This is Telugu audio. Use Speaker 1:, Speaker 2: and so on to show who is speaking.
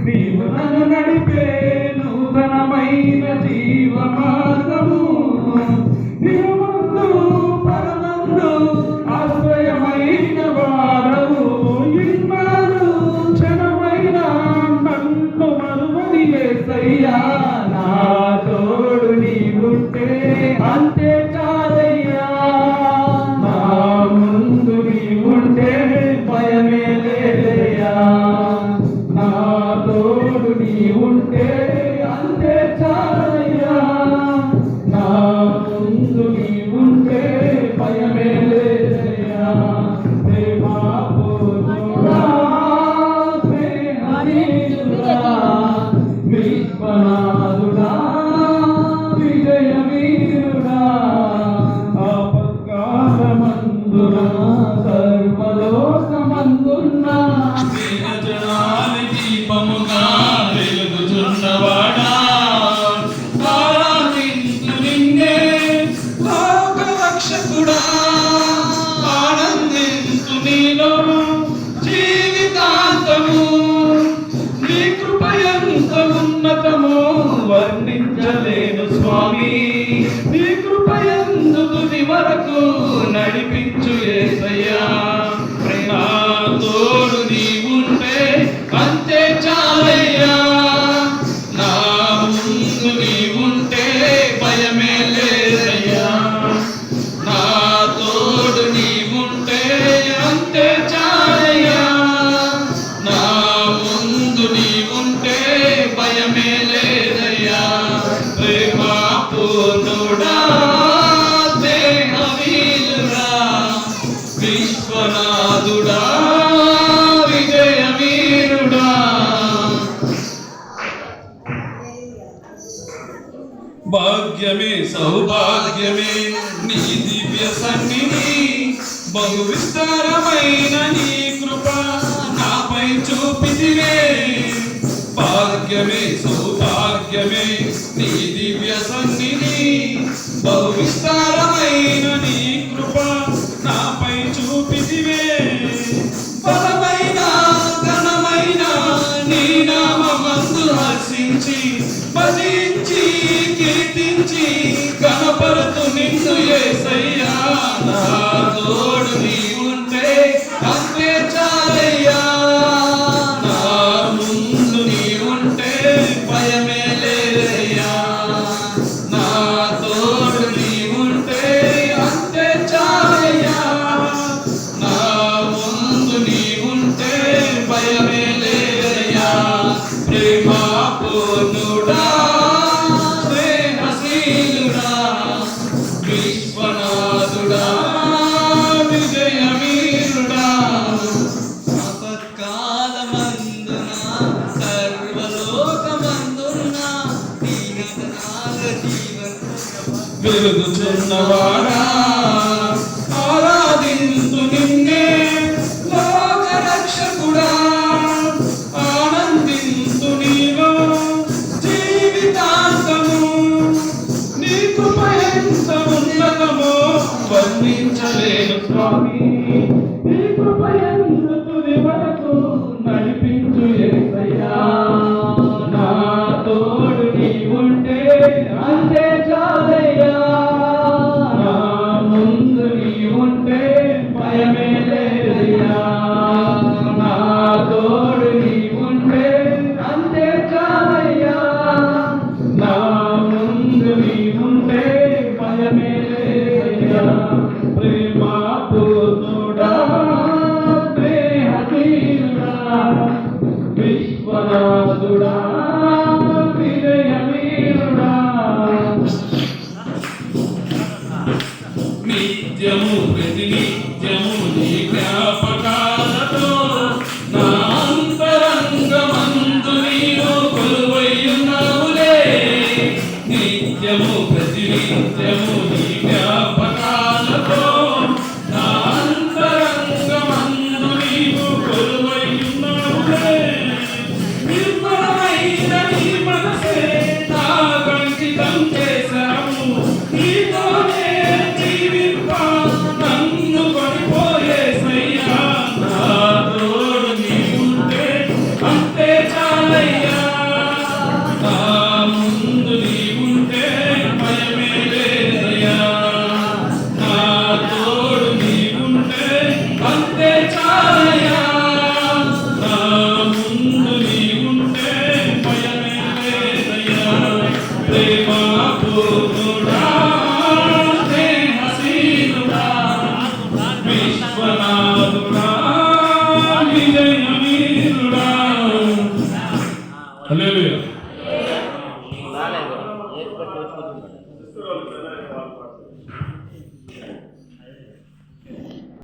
Speaker 1: నీవు నన్ను నడిపే నూతనమైన జీవ మార్గము, నిలమందు పరమందు ఆశ్రయమైన వారవు, ఇన్నాడు క్షణమైన నన్ను మరువని యేసయ్యా, నా తోడు నీవుంటే అంతే చాలయ్యా, నా ముందు నీవుంటే భయమే లేదయ్యా, నా తోడు నీవుంటే అంతే చాలయ్యా, నా ముందు నీవుంటే భయమే లేదయ్యా. ప్రేమాపూర్ణుడా, స్నేహనీయుడా, విశ్వనాథుడా, విజయవీరుడా, ఆపత్కాలమందున సర్వలోకమందున్న దీపముగా వెలుగుచున్నవాడా, ఆరాధింతు నిన్నే లోక రక్షకుడా, ఆనందింతు నీలో జీవితాంతము, నీ కృప ఎంత ఉన్నతమో వర్ణించలేను స్వామి, నీ కృప ఎందు తుది వరకు నడిపించు యేసయ్యా, నా తోడు నీవుంటే అంతే చాలయ్యా, నా ముందు నీవుంటే భయమే లేదయ్యా, నా తోడు నీవుంటే అంతే చాలయ్యా, నా ముందు నీవుంటే భయమే లేదయ్యా. ప్రేమాపూర్ణుడా, స్నేహవీరుడా, విశ్వనాథుడా, విజయవీరుడా, భాగ్యమే సౌభాగ్యమే నీ దివ్య సన్నిధి, బహు విస్తారమైన నీ కృప నాపై చూపితివే, భాగ్యమే సౌభాగ్యమే నీ దివ్య సన్నిధి, బహు విస్తారమైన నీ కృప నాపై చూపితివే, బలమైన ఘనమైన నీ నామమందు హర్షించి భజించి కీర్తించి గణపరుతు నిన్ను యేసయ్యా, నా తోడు నీవుంటే అంతే చాలయ్యా, నా ముందు నీవుంటే భయమే లేదయ్యా, నా తోడు నీవుంటే అంతే చాలయ్యా, నా ముందు నీవుంటే భయమే లేదయ్యా. ప్రేమాపూర్ణుడా, స్నేహశీలుడా, విశ్వనాథుడా, విజయవీరుడా, ఆపత్కాలమందున సర్వలోకమందున వెలుగుచున్నవాడా, ఆరాధింతు నిన్నే లోక రక్షకుడా, ఆనందింతు నీలో జీవితాంతము, నీ కృప ఎంత ఉన్నతమో వర్ణించలేను స్వామి, నీ కృప ఎంత తుది వరకు నడిపించు యేసయ్యా, నా తోడు నీవుంటే అంతే చాలయ్యా, నా ముందు నీవుంటే భయమే లేదయ్యా, నా తోడు నీవుంటే అంతే చాలయ్యా, నా ముందు నీవుంటే భయమే లేదయ్యా. ప్రేమాపూర్ణుడా, స్నేహశీలుడా, విశ్వనాథుడా, విజయవీరుడా, నిత్యము ప్రతినిత్యము నీ జ్ఞాపకాలతో నా అంతరంగమందు నీవు కొలువైయున్నావులే, నిత్యము ప్రతినిత్యము నీ జ్ఞాపకాలతో నా అంతరంగమందు నీవు కొలువైయున్నావులే, నిర్మలమైన నీ మనసే నా కంకితం చేశావు, నీతోనే జీవింప నన్ను కొనిపోయేసయ్యా, నా తోడు నీవుంటే అంతే చాలయ్యా. హల్లెలూయా.